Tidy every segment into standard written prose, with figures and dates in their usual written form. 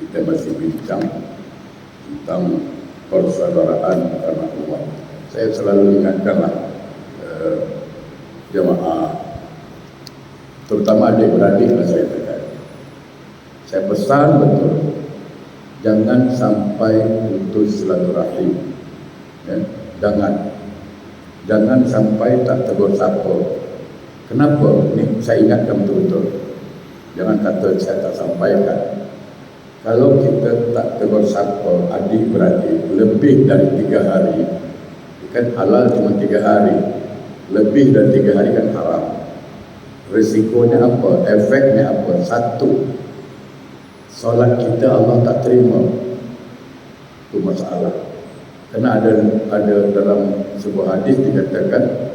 kita masih bincang tentang persaudaraan karena Allah. Saya selalu ingatkanlah jemaah, terutama adik-beradik saya tekan. Saya pesan betul, jangan sampai putus silaturahim. Ya, jangan sampai tak tegur sapa. Kenapa? Ini saya ingatkan betul-betul. Jangan kata saya tak sampaikan. Kalau kita tak tegur sapa adik-beradik lebih dari 3 hari, kan halal cuma 3 hari, lebih dari 3 hari kan haram. Risikonya apa? Efeknya apa? Satu, solat kita Allah tak terima. Itu masalah. Karena ada dalam sebuah hadis dikatakan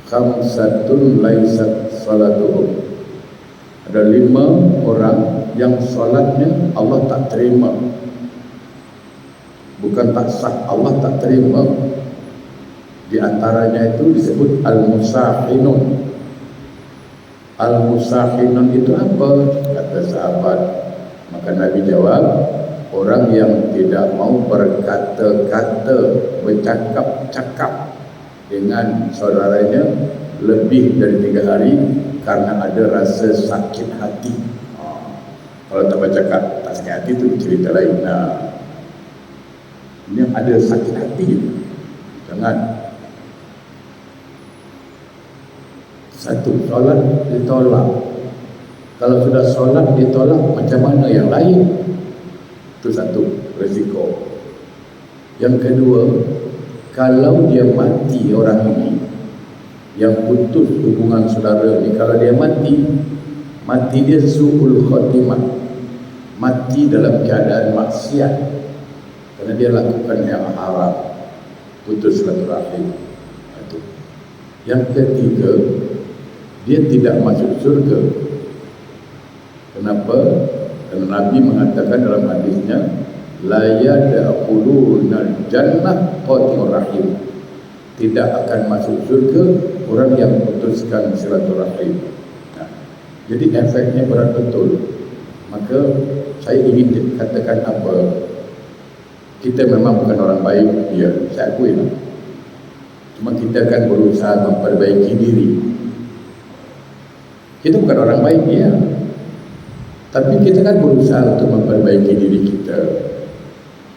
khamsatun laisat salatuhum. Ada 5 orang yang solatnya Allah tak terima. Bukan tak sah, Allah tak terima. Di antaranya itu disebut al-musahinun. Al-musahinun itu apa? Kata sahabat. Maka Nabi jawab, orang yang tidak mau berkata-kata, bercakap-cakap dengan saudaranya lebih dari 3 hari karena ada rasa sakit hati. Kalau tak bercakap, tak sakit hati itu cerita lain. Nah, ini ada sakit hati. Jangan. Satu, solat ditolak. Kalau sudah solat ditolak, macam mana yang lain? Itu satu risiko. Yang kedua, kalau dia mati orang ini, yang putus hubungan saudara ni, kalau dia mati dia su'ul khotimah, mati dalam keadaan maksiat kerana dia lakukan yang haram, putus silaturahim. Itu. Yang ketiga, dia tidak masuk surga. Kenapa? Karena Nabi mengatakan dalam hadisnya, la yadkhulunal jannah qatimur rahim. Tidak akan masuk surga orang yang putuskan silaturahim. Nah, jadi efeknya berat betul. Maka saya ingin katakan apa? Kita memang bukan orang baik, ya, saya akui lah. Cuma kita akan berusaha memperbaiki diri. Kita bukan orang baik, ya, tapi kita kan berusaha untuk memperbaiki diri kita.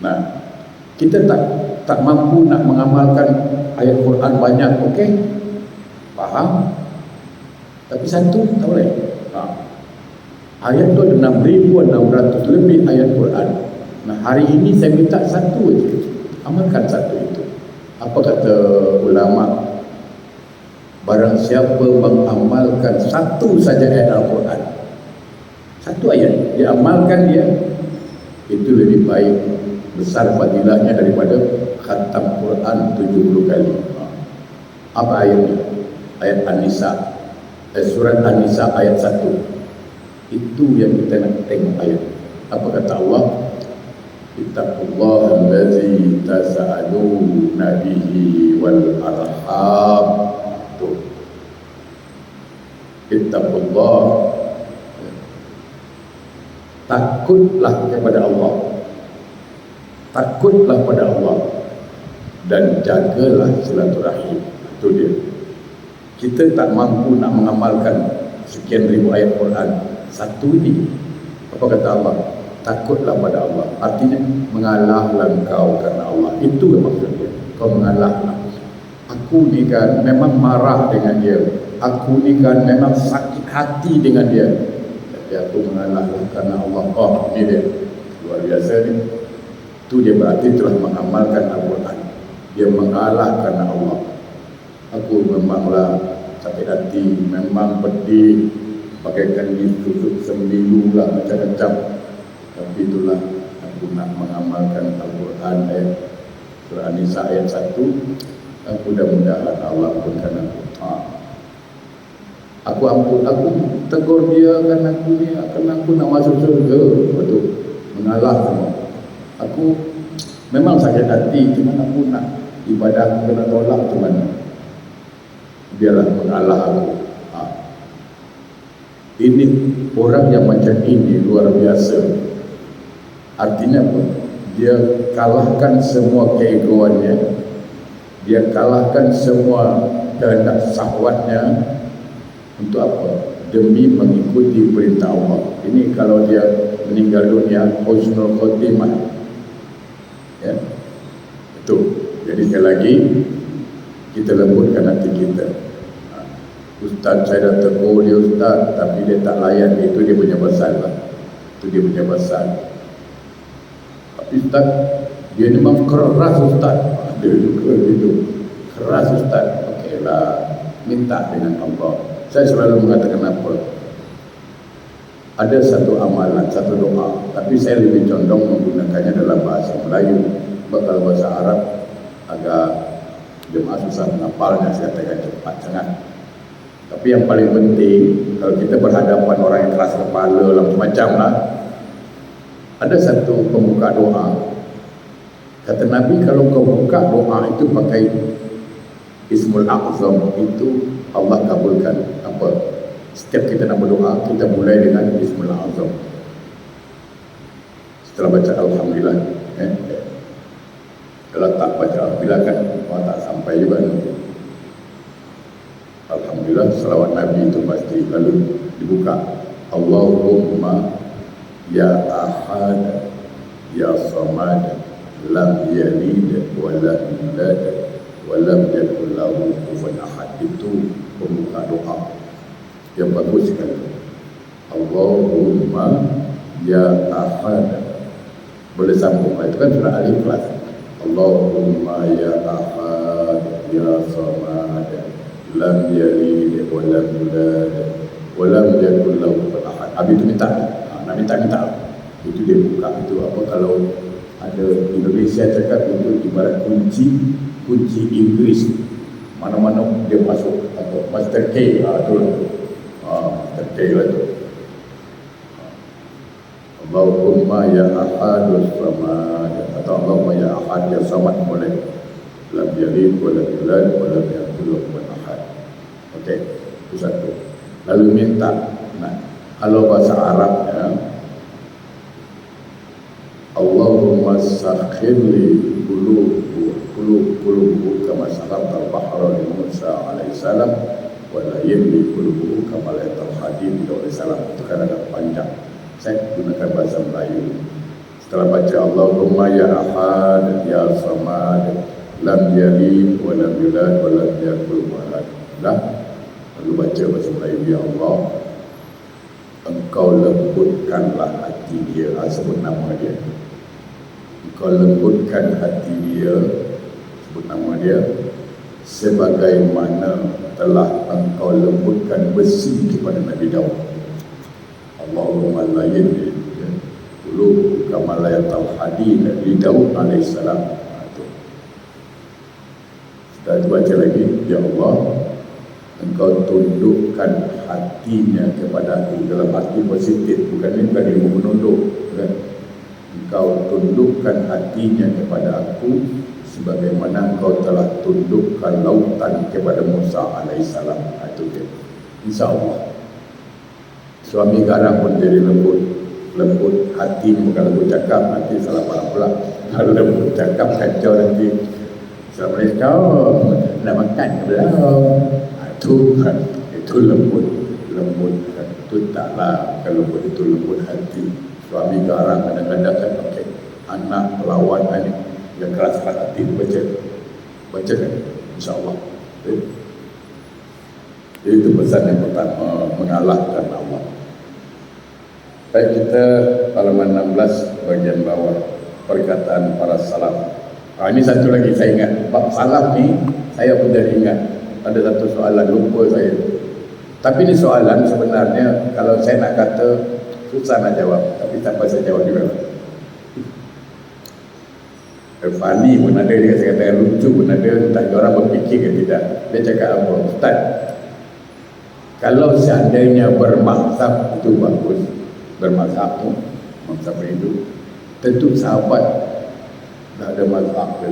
Nah, kita tak mampu nak mengamalkan ayat Quran banyak, okey, faham, tapi satu tak boleh. Ayat tu ada 6,600 lebih ayat Quran. Nah, hari ini saya minta satu aja, amalkan satu itu. Apa kata ulama? Barang siapa mengamalkan satu saja ayat Al-Quran, satu ayat, dia amalkan dia, itu lebih baik, besar fadilahnya daripada khatam Quran 70 kali. Apa ayatnya? Ayat An-Nisa, surat An-Nisa ayat 1. Itu yang kita nak tengok ayat. Apa kata Allah? Ittaqullaha allazi tasaaluna bihi wal arham. Tuh. Ittaqullah, takutlah kepada Allah, takutlah pada Allah, dan jagalah silaturahim. Itu dia. Kita tak mampu nak mengamalkan sekian ribu ayat Quran, satu ini. Apa kata Allah? Takutlah pada Allah. Artinya mengalahlah engkau karena Allah. Itu yang maksudnya. Kau mengalahlah. Aku ni kan memang marah dengan dia, aku ni kan memang sakit hati dengan dia, tapi aku mengalahlah karena Allah. Oh, ini dia, luar biasa ni. Itu dia berarti telah mengamalkan Al-Quran. Dia mengalah karena Allah. Aku memanglah sakit hati, memang pedih, bagaikan ditusuk sembilu lah, macam-macam. Tapi itulah aku nak mengamalkan Al-Quran ayat surah An-Nisa ayat 1. Mudah-mudahan Allah ampunkan aku. Aku ampun, aku tegur dia kan aku ni, akan aku nak masuk surga. Betul, mengalah semua. Aku memang sakit hati, cuma aku nak ibadah aku kena tolak, cuman biarlah mengalah aku. Ini orang yang macam ini luar biasa. Artinya apa? Dia kalahkan semua keegoannya, dia kalahkan semua kehendak syahwatnya. Untuk apa? Demi mengikuti perintah Allah. Ini kalau dia meninggal dunia husnul khotimah. Ya, itu. Jadi sekali lagi kita lembutkan hati kita. Ustaz saya dah tegur dia ustaz, tapi dia tak layan. Itu dia punya pasal lah. Itu dia punya pasal. Tapi ustaz, dia ni memang keras ustaz. Ada juga gitu. Keras ustaz. Okeylah, minta dengan Allah. Saya selalu mengatakan apa? Ada satu amalan, satu doa, tapi saya lebih condong menggunakannya dalam bahasa Melayu. Kalau bahasa Arab agak jemaah susah menghafalnya, saya katakan cepat sangat. Tapi yang paling penting, kalau kita berhadapan orang yang keras kepala lah, macam-macam lah, ada satu pembuka doa. Kata Nabi, kalau kau buka doa itu pakai Ismul A'zam, itu Allah kabulkan. Apa? Setiap kita nak berdoa, kita mulai dengan Ismul A'zam. Setelah baca Alhamdulillah, kalau tak baca Alhamdulillah kan orang tak sampai juga nanti. Alhamdulillah, salawat Nabi itu pasti. Lalu dibuka, Allahumma ya ahad ya samad lam yalid wa lam yulad wa lam yakul lahu kufuwan ahad. Itu pembuka doa yang bagus sekali. Allahumma ya ahad. Boleh sambung, itu kan surah Al-Ikhlas. Allahumma ya ahad ya samad lam yalid wa lam yulad wa lam yakul lahu kufuwan ahad. Habis itu minta, nak minta. Itu dia buka. Itu apa, kalau ada Indonesia cakap itu ibarat kunci Inggris. Mana-mana dia masuk, apa, Master K lah tu. Master K lah tu. Allahumma ya ahadus samad, atau Allahumma ya ahad ya samad boleh. Lam yalid wa lam yulad wa lam yakul lahu kufuwan ahad. Okey, itu satu. Lalu minta, nah, kalau bahasa Arabnya, Allahumma sakhirli qulubu kama sakharta al-bahra li Musa alaihi salam wa la yamli qulubu kama la hadid alaihi salam. Itu kan agak panjang. Saya gunakan bahasa Melayu. Setelah baca Allahumma ya ahad ya samad lam yalid wa lam yulad wa lam yakul lahu kufuwan ahad. Lalu baca bahasa Melayu, ya Allah, Engkau lembutkanlah hati dia. Sebut nama dia. Engkau lembutkan hati dia, sebut nama dia, sebagaimana telah Engkau lembutkan besi kepada Nabi Daud. Allahumma layyin qulub kama layatal hadid li Daud alaihissalam. Setelah itu baca lagi, ya Allah, Engkau tundukkan hatinya kepada aku, dalam arti positif, bukan ilmu menunduk, kan? Engkau tundukkan hatinya kepada aku sebagaimana Engkau telah tundukkan lautan kepada Musa alaihissalam. Itu dia. InsyaAllah suami garang pun jadi lembut hati, bukan lembut cakap, nanti salah faham pula. Kalau lembut cakap kacau nanti. Assalamualaikum, nak makan ke belum? Itu lembut. Itu taklah, kalau lembut itu lembut hati. Suami garang kadang-kadang kan, okey, anak lawan ini yang keras hati, baca kan, insyaAllah. Itu pesan yang pertama, mengalahkan Allah. Baik, kita halaman 16 bagian bawah, perkataan para salaf. Ini satu lagi saya ingat, bab salaf ni saya pun dah ingat. Ada satu soalan lupa saya. Tapi ni soalan sebenarnya kalau saya nak kata susah nak jawab, tapi tak apa saya jawab juga. Funny pun ada, dia saya katakan lucu pun ada, entah orang berfikir ke tidak. Dia cakap apa? Ustaz, kalau seandainya bermazhab itu bagus, bermazhab tu, mazhab itu, tentu sahabat tak ada mazhab dia.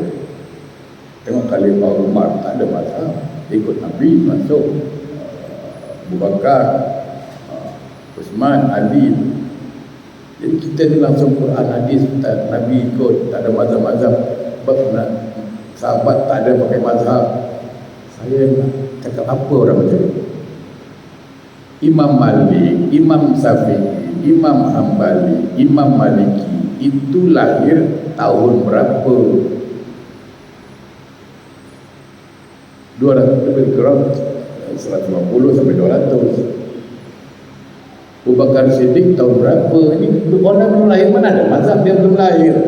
Tengok Khalifah Umar tak ada mazhab, ikut Nabi, masuk Abu Bakar, Uthman, Ali. Jadi kita ni langsung Quran, hadis, Nabi ikut, tak ada mazhab-mazhab. Sahabat tak ada pakai mazhab. Saya nak cakap apa orang macam ni? Imam Malik, Imam Syafi'i, Imam Hambali, Imam Maliki itu lahir tahun berapa? 200 lebih kurang 150 sampai 200. Abu Bakar Siddiq tahun berapa? Ini orang belum lahir, mana ada mazhab dia belum lahir.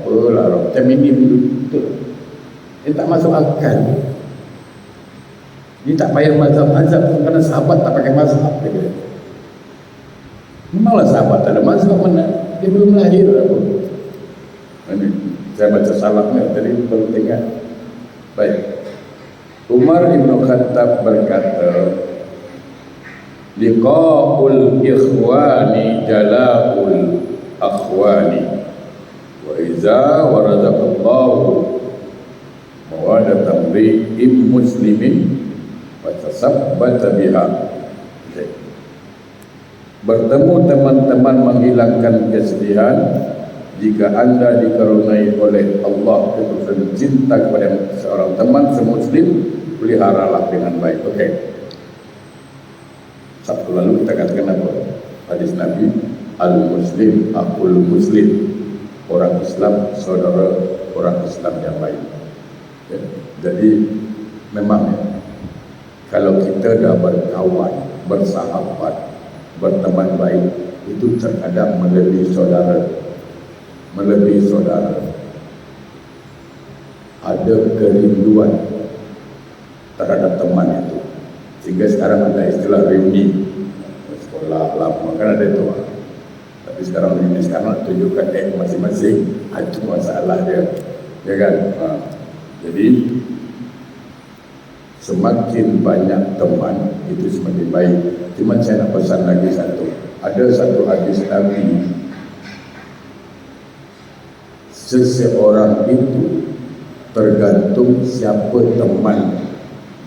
Apalah orang macam ini betul. Ini tak masuk akal. Ini tak payah mazhab-mazhab kerana sahabat tak pakai mazhab. Memanglah sahabat tak ada mazhab, mana dia belum lahir apa. Ini saya baca salahnya tadi baru tengok. Baik. Umar Ibn Khattab berkata, liqa'ul ikhwani jala'ul akhwani wa iza warazaqallahu mawadatan ri'im muslimin fatasabbata biha. Bertemu teman-teman menghilangkan kesedihan jika anda dikaruniai oleh Allah ketulusan cinta kepada seorang teman semuslim, peliharalah dengan baik. Okey. Sabtu lalu kita katakan apa? Hadis Nabi, al-muslim aqul muslim. Orang Islam saudara orang Islam yang baik. Ya. Jadi memang ya, kalau kita dah berkawan, bersahabat, berteman baik, itu terkadang melebihi saudara. Ada kerinduan terhadap teman itu, sehingga sekarang ada istilah reuni. Sekolah lama kan ada itu, tapi sekarang reuni sekarang tunjukkan masing-masing. Itu masalah dia, ya kan? Jadi semakin banyak teman itu semakin baik. Cuma saya nak pesan lagi satu. Ada satu hadis Nabi, seseorang itu tergantung siapa teman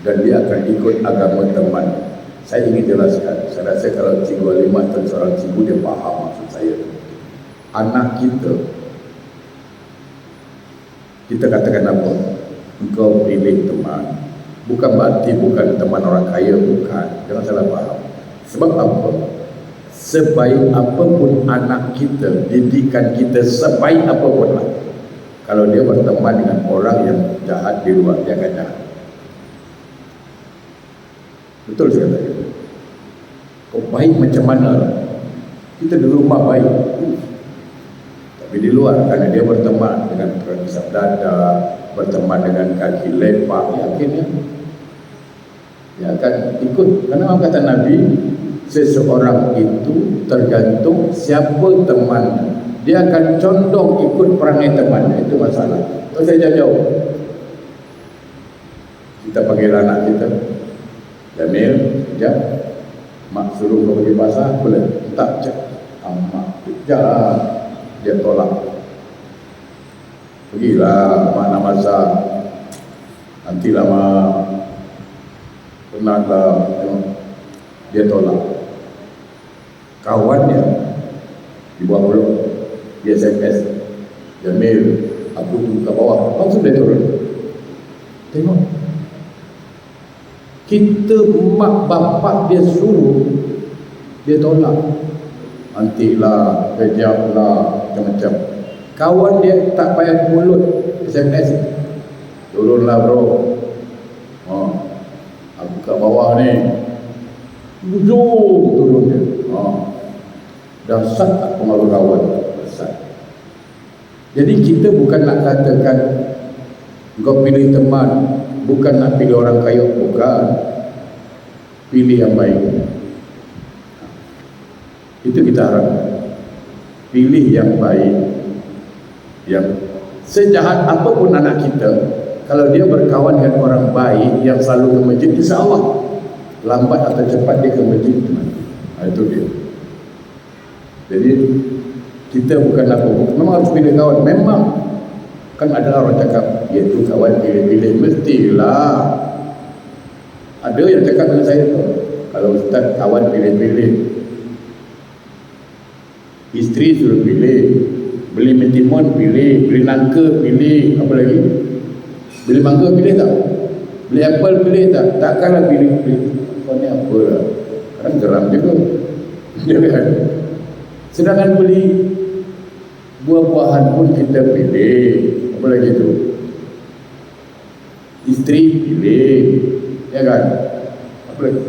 dan dia akan ikut agama teman. Saya ingin jelaskan. Saya rasa kalau Cikgu Alimah atau seorang cikgu dia faham maksud saya. Anak kita katakan apa? Engkau pilih teman. Bukan berarti bukan teman orang kaya, bukan. Jangan salah faham. Sebab apa? Sebaik apapun anak kita, didikan kita sebaik apapun lah, kalau dia berteman dengan orang yang jahat di luar, dia akan jahat. Betul saya kata. Kau baik macam mana lah. Kita di rumah baik, tapi di luar, karena dia berteman dengan perisap dada, berteman dengan kaki lepak, yakinnya dia akan ikut. Karena orang kata Nabi, seseorang itu tergantung siapa teman, dia akan condong ikut perangai teman. Itu masalah. Terus saya jauh. Kita panggil anak kita, Jamil, sekejap, mak suruh kau pergi pasar, boleh? Tak, cak. Mak, sekejap. Dia tolak. Pergilah, mak nak masak. Nantilah mak. Penatlah. Dia tolak. Kawannya di bawah peluk, dia SMS, Jamil, aku turun ke bawah, langsung dia turun. Tengok, kita mak bapak dia suruh, dia tolak. Nantilah, kejaplah, macam-macam. Kawan dia tak payah mulut SMS, turunlah bro, aku ke bawah ni, ujung turun dia. Dahsyat tak pengaruh kawan? Dahsyat. Jadi kita bukan nak katakan kau pilih teman, bukan nak pilih orang kaya, bukan. Pilih yang baik. Itu kita harapkan. Pilih yang baik. Yang sejahat apapun anak kita, kalau dia berkawan dengan orang baik yang selalu ke masjid, insya-Allah lambat atau cepat dia ke masjid. Itu dia. Jadi kita bukan apa, memang harus pilih kawan. Memang kan ada orang cakap, ya tu kawan pilih-pilih, mestilah. Ada yang cakap dengan saya tu, kalau ustaz kawan pilih-pilih, Isteri suruh pilih, beli mentimun pilih, beli nangka pilih, apa lagi? Beli mangga pilih tak? Beli apel pilih tak? Takkanlah pilih. Kau ni apa lah? Kadang geram juga. Ya kan? Sedangkan beli buah-buahan pun kita pilih. Apa lagi tu? Isteri pilih. Ya kan? Apa lagi?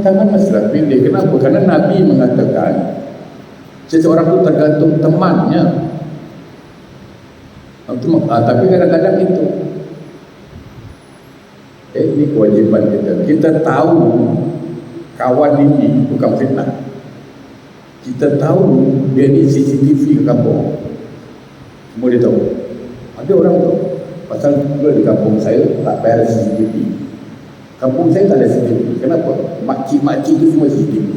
Tangan masalah pilih. Kenapa? Karena Nabi mengatakan seseorang itu tergantung temannya. Tapi kadang-kadang itu ini kewajiban kita. Kita tahu kawan ini bukan fitnah. Kita tahu dia ni CCTV ke kampung. Semua dia tahu. Ada orang tu pasal juga di kampung saya tak bayar CCTV. Kampung saya tak ada CCTV. Kenapa? Makcik-makcik tu semua CCTV.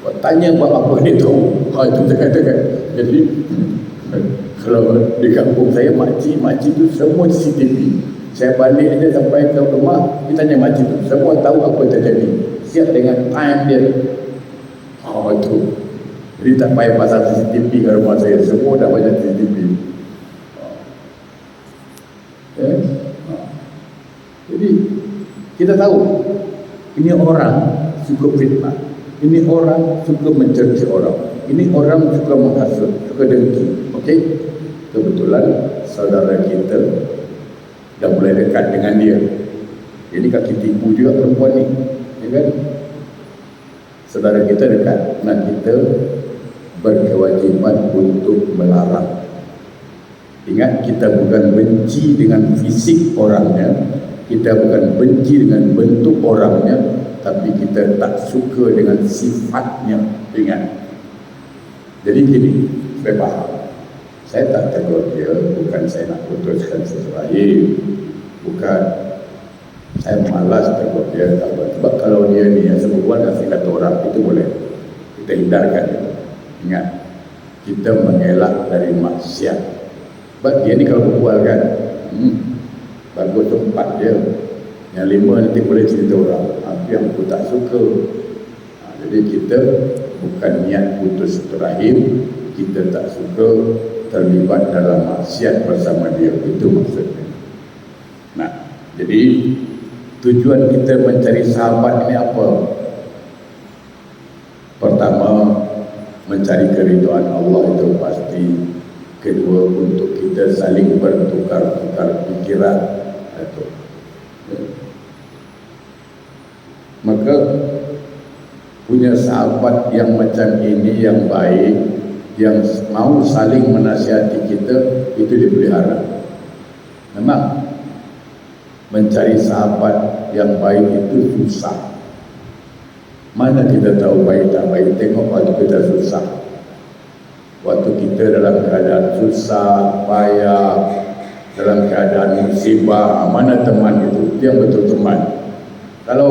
Kau tanya buat apa dia tahu. Itu kata-kata. Jadi kalau di kampung saya makcik tu semua CCTV. Saya balik aja sampai ke rumah, kita tanya makcik tu, semua tahu apa yang terjadi. Siap dengan time dia. Itu. Jadi tak payah pasal CCTV ke rumah saya, semua dah banyak CCTV. Jadi kita tahu ini orang suka fitnah, ini orang suka mencerca orang, ini orang suka menghasut, suka dengki. Okey, kebetulan saudara kita dah mulai dekat dengan dia. Jadi kaki tipu juga perempuan ni, ya kan? Saudara kita dekat, dan kita berkewajiban untuk melarang. Ingat, kita bukan benci dengan fisik orangnya, kita bukan benci dengan bentuk orangnya, tapi kita tak suka dengan sifatnya. Ingat. Jadi gini, supaya faham, saya tak tegur dia, bukan saya nak putuskan sesuatu, bukan. Saya malas tegur dia. Sebab kalau dia ni yang sebuah kasih kata orang, itu boleh kita hindarkan. Ingat, kita mengelak dari maksiat. Sebab dia ni kalau berbual kan, bagus tempat dia. Yang 5 nanti boleh cerita orang, apa yang aku tak suka. Jadi kita bukan niat putus rahim, kita tak suka terlibat dalam maksiat bersama dia. Itu maksudnya. Nah, jadi tujuan kita mencari sahabat ini apa? Pertama, mencari keridhaan Allah, itu pasti. Kedua, untuk kita saling bertukar-tukar pikiran. Itu. Maka punya sahabat yang macam ini, yang baik, yang mau saling menasihati kita, itu dipelihara. Memang mencari sahabat yang baik itu susah. Mana kita tahu baik tak baik? Tengok waktu kita susah, waktu kita dalam keadaan susah, payah, dalam keadaan musibah, mana teman itu? Itu yang betul teman. Kalau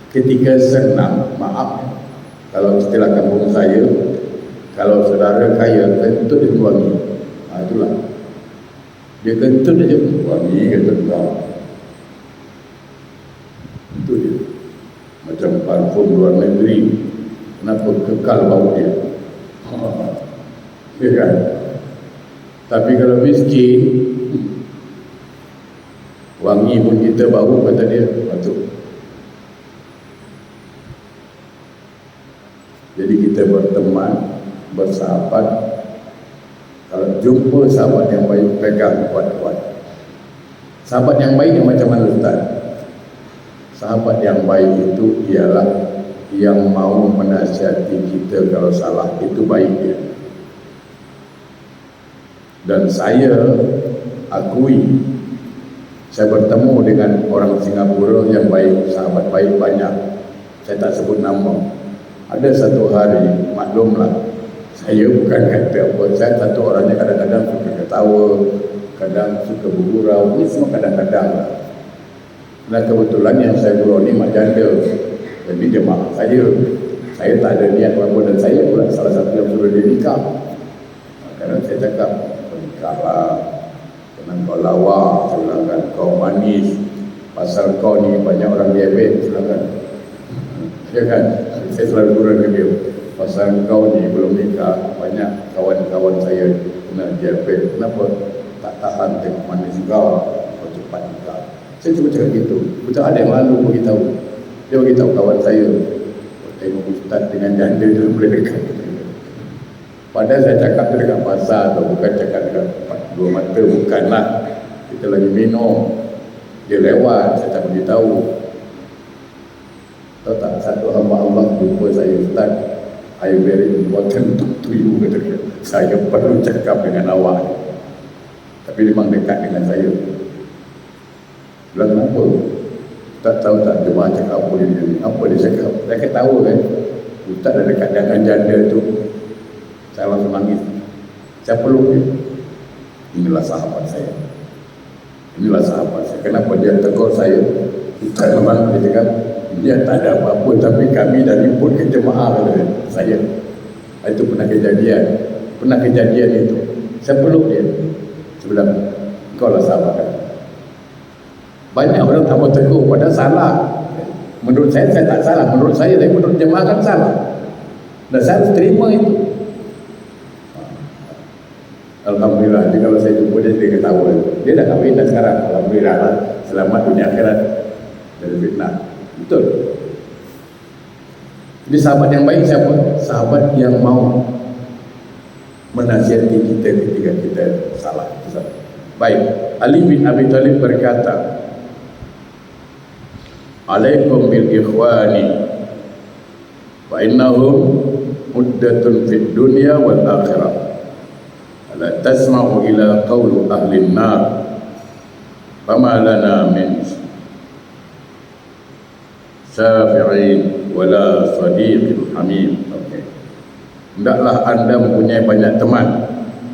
ketika senang, maaf, kalau istilah kampung saya, kalau saudara kaya, kentut dia wangi. Itulah. Dia kentut dia wangi, kentut kau. Itu dia. Macam parfum luar negeri. Kenapa kekal bau dia? Ya kan? Tapi kalau miskin, wangi pun kita bau, kata dia. Betul. Jadi kita berteman, bersahabat. Kalau jumpa sahabat yang baik, pegang kuat-kuat. Sahabat yang baik yang macam mana, Ustaz? Sahabat yang baik itu ialah yang mau menasihati kita kalau salah. Itu baik dia. Dan saya akui, saya bertemu dengan orang Singapura yang baik, sahabat baik banyak. Saya tak sebut nama. Ada satu hari, maklumlah, saya bukan kata apa, saya satu orangnya kadang-kadang suka ketawa, kadang suka bergurau, ini semua kadang-kadang lah. Dan kebetulan yang saya gurau ni mak janda, jadi dia mak saya tak ada niat apa-apa, dan saya pula salah satu yang suruh dia nikah. Kadang saya cakap, nikahlah, jangan kau lawa, silakan kau manis, pasal kau ni banyak orang diabetes, silakan. Ya kan? Saya selalu turun ke dia, pasal kau ni belum nikah, banyak kawan-kawan saya kena diabetes, kenapa tak tahan tengok manis kau cepat nikah. Saya cuma cakap gitu. Betul ada yang malu beritahu. Dia beritahu kawan saya, tengok ustaz dengan janda tu boleh dekat. Padahal saya cakap tu dekat pasar tu, bukan cakap dekat dua mata, bukanlah. Kita lagi minum, dia lewat, saya tak beritahu. Tahu tak, satu hamba Allah jumpa saya, ustaz, I very important to you, kata dia. Saya perlu cakap dengan awak. Tapi memang dekat dengan saya. Bilang kenapa? Tak tahu tak jemaah cakap apa dia ni. Apa dia cakap? Saya kan tahu kan. Ustaz dah dekat dengan janda tu. Saya langsung nangis. Saya peluk dia. Inilah sahabat saya. Inilah sahabat saya. Kenapa dia tegur saya? Ustaz memang dia cakap, dia tak ada apa-apa, tapi kami dah ribut ke jemaah kata saya. Itu pernah kejadian. Pernah kejadian itu. Saya peluk dia. Sebelah, kau lah sahabat kan. Banyak orang tak mau tegur, padahal salah. Menurut saya tak salah. Menurut saya, tapi menurut jemaah kan salah. Dan saya harus terima itu. Alhamdulillah, jadi kalau saya jumpa dia ketawa. Dia dah kahwin dah sekarang. Alhamdulillah lah. Selamat dunia akhirat dari fitnah. Betul. Jadi sahabat yang baik siapa? Sahabat yang mau menasihati kita ketika kita salah. Baik, Ali bin Abi Thalib berkata, alaikum bil ikhwani fa innahum muddatun fid dunya wal akhirah, la tasma'u ila qawli ahli an-nar fama lana min syafi'in wala sadiqin hamim. Okay. Hendaklah anda mempunyai banyak teman,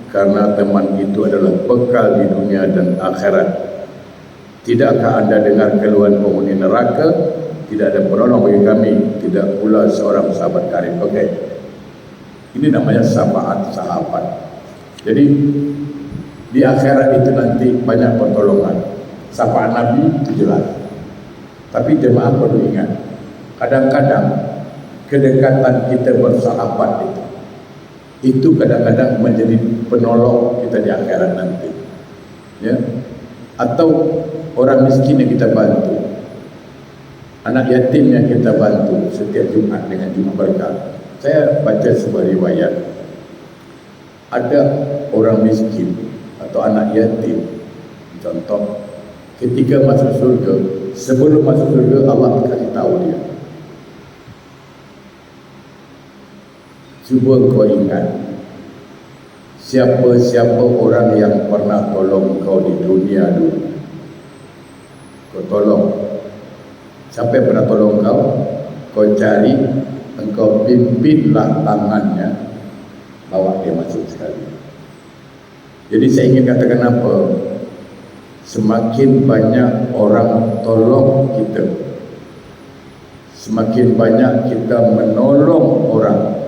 karena teman itu adalah bekal di dunia dan akhirat. Tidakkah anda dengar keluhan penghuni neraka? Tidak ada penolong bagi kami, tidak pula seorang sahabat karib. Okey. Ini namanya syafaat sahabat. Jadi di akhirat itu nanti banyak pertolongan. Syafaat Nabi itu jelas. Tapi jemaah perlu ingat, kadang-kadang kedekatan kita bersahabat itu kadang-kadang menjadi penolong kita di akhirat nanti. Ya. Atau orang miskin yang kita bantu, anak yatim yang kita bantu setiap Jumat dengan Jumat Berkah. Saya baca sebuah riwayat, ada orang miskin atau anak yatim, contoh, ketika masuk surga, sebelum masuk surga Allah kasih tahu dia, cuba kau ingat siapa-siapa orang yang pernah tolong kau di dunia dulu. Kau tolong. Siapa yang pernah tolong kau? Kau cari, engkau pimpinlah tangannya, bawa dia masuk sekali. Jadi saya ingin katakan apa? Semakin banyak orang tolong kita, semakin banyak kita menolong orang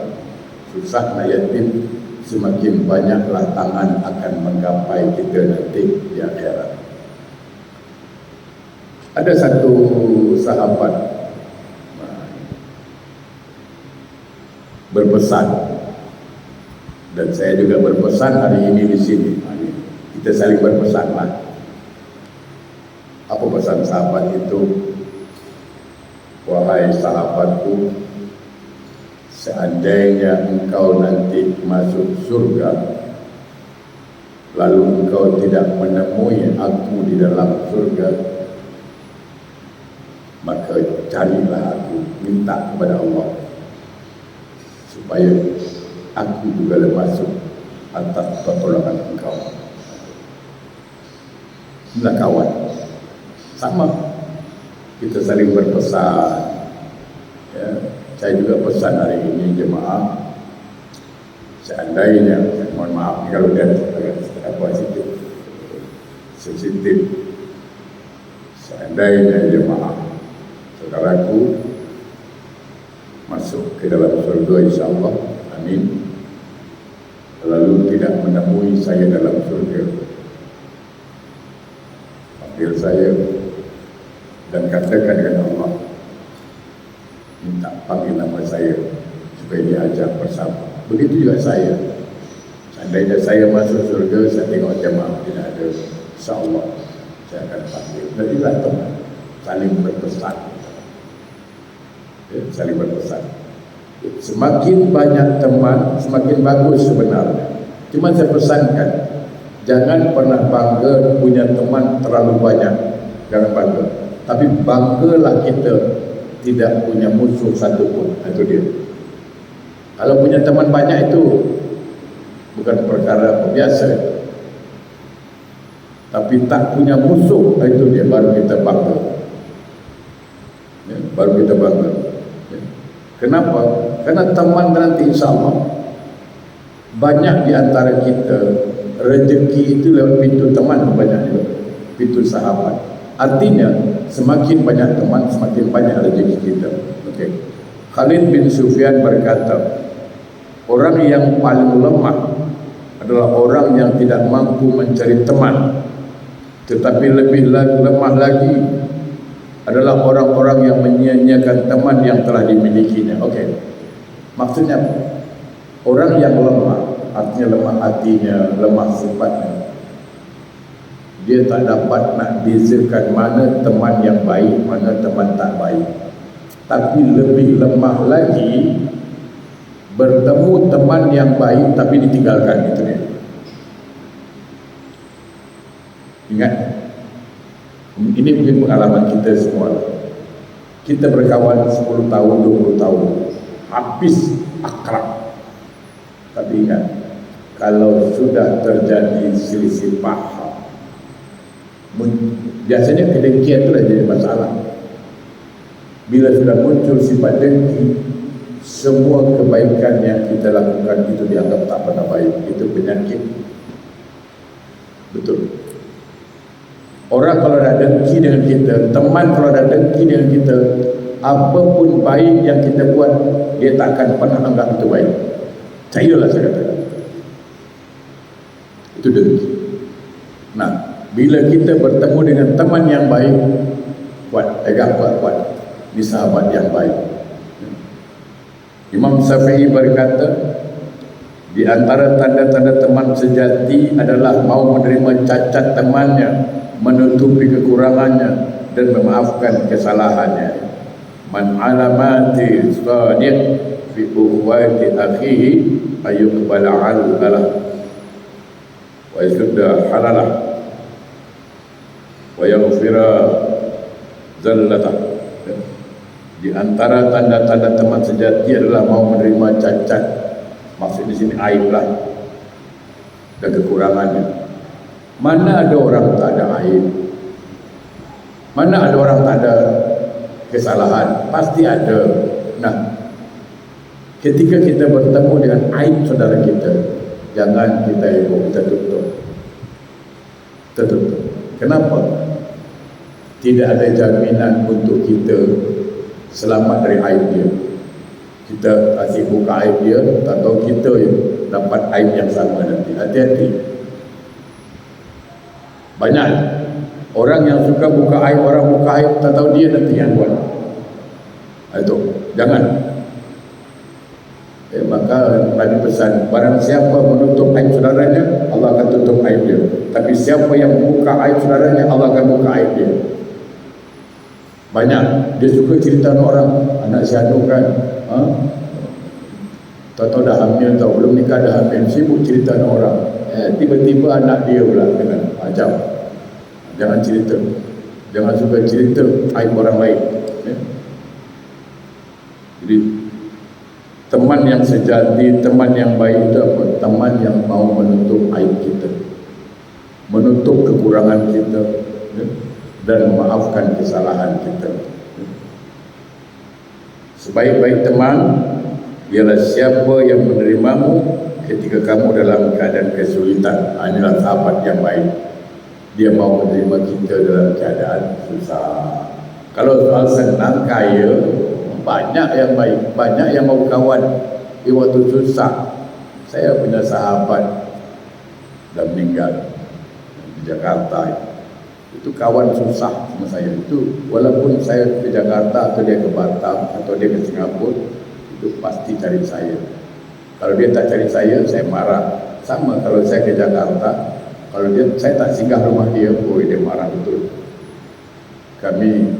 susah nak yatim, semakin banyaklah tangan akan menggapai kita nanti di akhirat. Ada satu sahabat berpesan, dan saya juga berpesan hari ini di sini. Kita saling berpesanlah. Apa pesan sahabat itu? Wahai sahabatku, seandainya engkau nanti masuk surga, lalu engkau tidak menemui aku di dalam surga, maka carilah aku, minta kepada Allah supaya aku juga masuk atas pertolongan engkau. Inilah kawan. Sama, kita saling berpesan. Ya. Saya juga pesan hari ini jemaah, seandainya, mohon maaf kalau dia apa sensitif, seandainya jemaah saudaraku masuk ke dalam surga insyaAllah, amin, lalu tidak menemui saya dalam surga, panggil saya dan katakan dengan Allah, minta panggil nama saya saya supaya diajak bersama. Begitu juga saya. Seandainya saya masuk surga, saya tengok jemaah tidak ada, insya-Allah saya akan panggil. Jadilah teman, saling berpesan. Ya, saling berpesan. Semakin banyak teman, semakin bagus sebenarnya. Cuma saya pesankan, jangan pernah bangga punya teman terlalu banyak. Jangan bangga. Tapi banggalah kita tidak punya musuh satu pun. Itu dia. Kalau punya teman banyak itu bukan perkara biasa. Tapi tak punya musuh, itu dia baru kita bangga. Ya, baru kita bangga. Ya. Kenapa? Karena teman nanti insya Allah banyak di antara kita rezeki itu lewat pintu teman, banyak juga pintu sahabat. Artinya semakin banyak teman, semakin banyak rezeki kita. Okay. Khalid bin Sufyan berkata, orang yang paling lemah adalah orang yang tidak mampu mencari teman, tetapi lebih lemah lagi adalah orang-orang yang menyia-nyiakan teman yang telah dimilikinya. Okey. Maksudnya apa? Orang yang lemah, artinya lemah hatinya, lemah sifatnya. Dia tak dapat nak bezakan mana teman yang baik, mana teman tak baik. Tapi lebih lemah lagi bertemu teman yang baik tapi ditinggalkan, itu dia. Ingat, ini mungkin pengalaman kita semua. Kita berkawan 10 tahun, 20 tahun, habis akrab. Tapi ingat, kalau sudah terjadi selisih paham, biasanya kedengkian itu jadi masalah. Bila sudah muncul sifat dengki, semua kebaikan yang kita lakukan itu dianggap tak pernah baik. Itu penyakit. Betul. Orang kalau ada dengki dengan kita, teman kalau ada dengki dengan kita, apapun baik yang kita buat, dia tak akan pernah anggap itu baik. Percayalah saya katakan. Itu dengki. Nah, bila kita bertemu dengan teman yang baik, kuat, pegang kuat-kuat. Ini sahabat yang baik. Imam Syafi'i berkata, di antara tanda-tanda teman sejati adalah mau menerima cacat temannya, menutupi kekurangannya, dan memaafkan kesalahannya. Man alamati sadiq fi ukhwati akhihi ayyuqbala alalah wa yasudda halalah wa yaghfira zallatah. Di antara tanda-tanda teman sejati adalah mau menerima cacat, maksud di sini aib lah, dan kekurangannya. Mana ada orang tak ada aib? Mana ada orang tak ada kesalahan? Pasti ada. Nah, ketika kita bertemu dengan aib saudara kita, jangan kita ego, kita tutup. Tutup. Kenapa? Tidak ada jaminan untuk kita selamat dari aib dia. Kita kasih buka aib dia, tak tahu kita yang dapat aib yang sama nanti. Hati-hati. Banyak orang yang suka buka aib, orang buka aib, tak tahu dia nanti yang buat. Itu, jangan. Maka Nabi pesan, barang siapa menutup aib saudaranya, Allah akan tutup aib dia. Tapi siapa yang membuka aib saudaranya, Allah akan buka aib dia. Banyak dia suka cerita orang, anak si anu kan, tahu-tahu dah hamil, tahu belum nikah dah hamil, sibuk cerita orang. Tiba-tiba anak dia pula kena macam. Jangan cerita, jangan suka cerita aib orang lain. Jadi teman yang sejati, teman yang baik itu apa? Teman yang mau menutup aib kita, menutup kekurangan kita, dan memaafkan kesalahan kita. Sebaik-baik teman ialah siapa yang menerimamu ketika kamu dalam keadaan kesulitan. Inilah sahabat yang baik. Dia mau menerima kita dalam keadaan susah. Kalau soal senang, kaya, banyak yang baik, banyak yang mau kawan di waktu susah. Saya punya sahabat dah meninggal di Jakarta. Itu kawan susah sama saya. Itu walaupun saya ke Jakarta atau dia ke Batam atau dia ke Singapura, itu pasti cari saya. Kalau dia tak cari saya marah. Sama kalau saya ke Jakarta, kalau saya tak singgah rumah dia, dia marah betul. Kami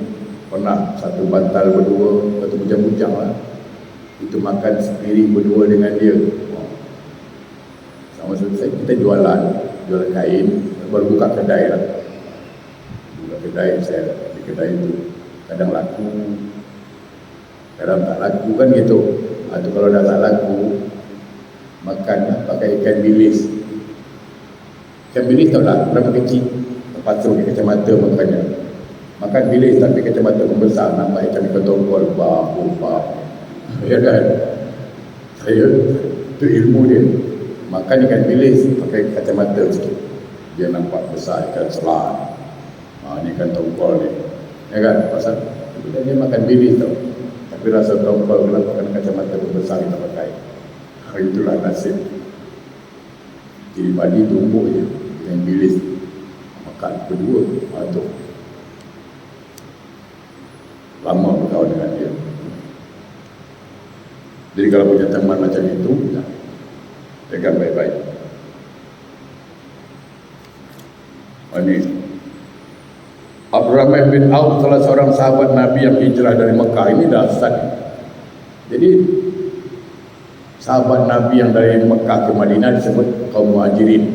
pernah satu bantal berdua, satu bujang-bujang lah, itu makan sepiring berdua dengan dia. Sama selesai kita jualan kain, baru buka kedai lah. Buka kedai, saya di kedai itu kadang laku, kadang tak laku kan gitu. Atau kalau dah tak laku, makan pakai ikan bilis. Ikan bilis tau tak? Berapa kecil? Patut pakai kacamata makannya. Makan bilis tapi kacamata membesar, nampak ikan tongkol, bau. Ya kan? Saya, itu ilmu dia. Makan ikan bilis pakai kacamata sikit, dia nampak besar ikan selam. Ini ikan tongkol ni. Ya kan? Pasal dia makan bilis tau. Tapi rasa tongkol kalau pakai kacamata besar kita pakai. Itulah nasib. Jadi padi tumbuh je yang bilis makan berdua atau lama berkawan dengan dia. Jadi kalau punya teman macam itu, jaga baik-baik. Ini Abdurrahman bin Auf, salah seorang sahabat Nabi yang hijrah dari Mekah, ini dahsyat. Jadi sahabat Nabi yang dari Mekah ke Madinah disebut kaum Muhajirin,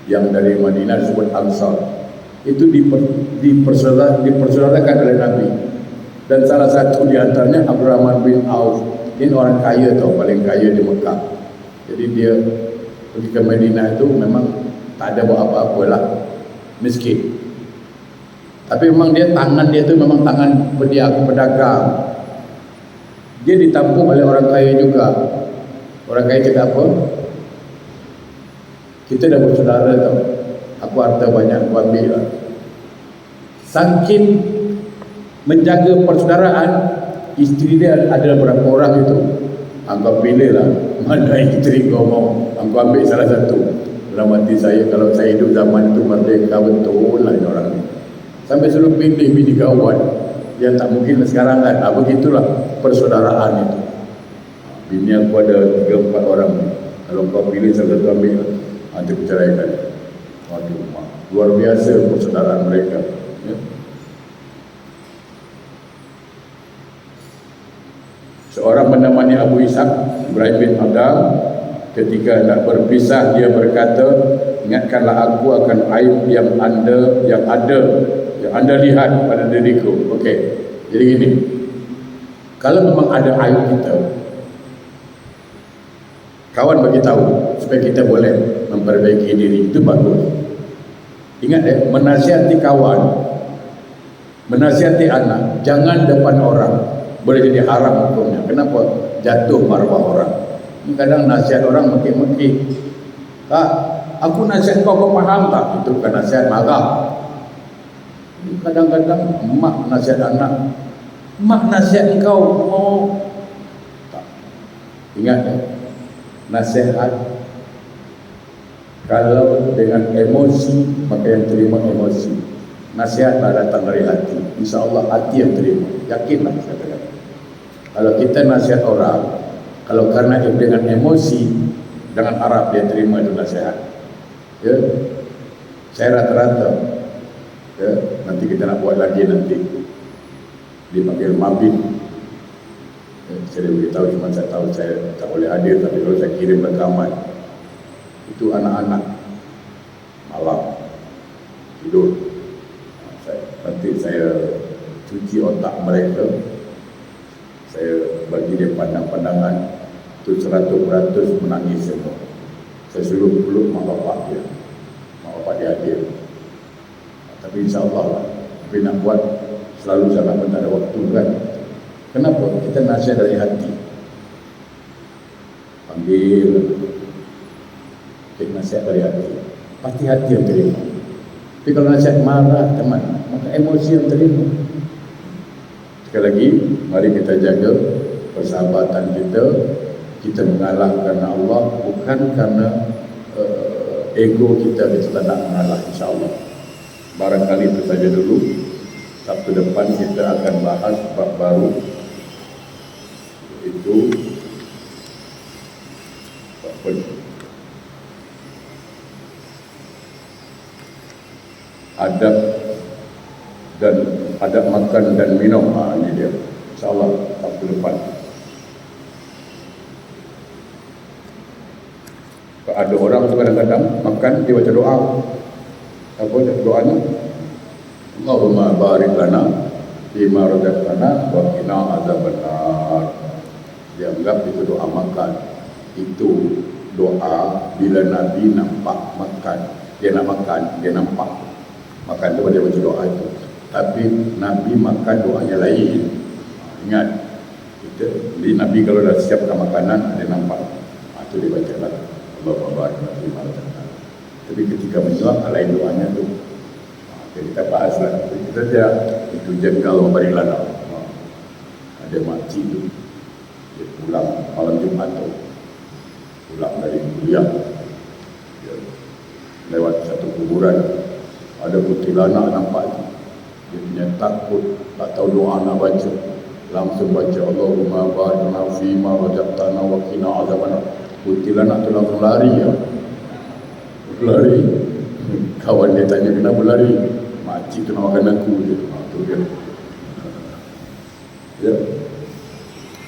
yang dari Madinah disebut Ansar. Itu dipersaudarakan oleh Nabi. Dan salah satu di antaranya Abdurrahman bin Auf. Ini orang kaya tau, paling kaya di Mekah. Jadi dia pergi ke Madinah itu memang tak ada buat apa-apa lah, miskin. Tapi memang tangan dia tu memang tangan pedagang. Dia ditampung oleh orang kaya juga. Orang kaya cakap apa? Kita dah bersaudara tau. Aku harta banyak, aku ambil lah. Saking menjaga persaudaraan, isteri dia ada berapa orang itu. Angkau pilih lah mana isteri kau mau. Angkau ambil salah satu. Dalam hati saya, kalau saya hidup zaman itu merdeka betul lah ini orang ni. Sampai suruh pilih bini kawan. Dia tak mungkin sekarang kan. Begitulah persaudaraan itu. Bini aku ada 3-4 orang ni. Kalau kau pilih salah satu ambil lah. Nanti berceraikan. Waduh, luar biasa persaudaraan mereka. Ya. Seorang menemani Abu Ishaq, Ibrahim bin Adam, ketika nak berpisah dia berkata, ingatkanlah aku akan aib yang anda lihat pada diriku. Okey. Jadi gini. Kalau memang ada aib kita, kawan bagi tahu supaya kita boleh memperbaiki diri, itu bagus. Ingat menasihati kawan, menasihati anak, jangan depan orang. Boleh jadi haram hukumnya. Kenapa? Jatuh marwah orang. Kadang nasihat orang maki-maki. Tak, aku nasihat kau faham tak? Itu bukan nasihat, marah. Kadang-kadang mak nasihat anak, mak nasihat engkau, tak. Ingat nasihat kalau dengan emosi, maka yang terima emosi. Nasihatlah datang dari hati. InsyaAllah hati yang terima. Yakinlah saya kata. Kalau kita nasihat orang, kalau karena dengan emosi, dengan harap dia terima itu nasihat. Ya, saya rata-rata, ya, nanti kita nak buat lagi nanti. Dipanggil mabit. Ya, saya beritahu, cuma saya tahu saya tak boleh hadir, tapi kalau saya kirim rekaman, itu anak-anak malam tidur. Nanti saya cuci otak mereka, saya bagi dia pandang-pandangan, itu 100% menangis semua. Saya suruh peluk mak bapak dia, mak bapak dia hadir. Tapi insyaAllah lah, tapi nak buat selalu sangat tak ada waktu kan. Kenapa? Kita nasihat dari hati. Panggil, nasihat dari hati, pasti hati yang terima. Tapi kalau nasihat marah teman, maka emosi yang terima. Sekali lagi, mari kita jaga persahabatan kita. Kita mengalah karena Allah, bukan karena ego kita tak nak mengalah, insyaAllah. Barangkali itu saja dulu. Sabtu depan kita akan bahas bab baru, itu Itu apa ni? Adab dan adab makan dan minum. Ini dia. InsyaAllah tahun depan. Ada orang tu kadang-kadang makan dia baca doa. Apa doanya? Allahumma barik lana fima razaqtana wa qina azabannar. Dia anggap itu doa makan. Itu doa bila Nabi nampak makan. Dia nak makan, dia nampak makan tu dia baca doa itu. Tapi Nabi makan doanya lain. Ingat, Nabi kalau dah siapkan makanan dia nampak. Itu dia baca lah. Allahumma barik lana fima razaqtana. Tapi ketika menyuap lain doanya tu. Kita bahas lah. Kita dia itu jengkal memberi lana. Ada makcik tu. Dia pulang malam Jumat tu. Pulang dari kuliah. Dia lewat satu kuburan. Ada kuntilanak nampak tu. Dia punya takut. Tak tahu doa nak baca. Langsung baca Allahumma barik lana fima razaqtana wa qina azabannar. Kuntilanak tu langsung lari ya. Lari. Kawan dia tanya kenapa lari. Makcik tu nak makan aku je. Tu dia. Ya.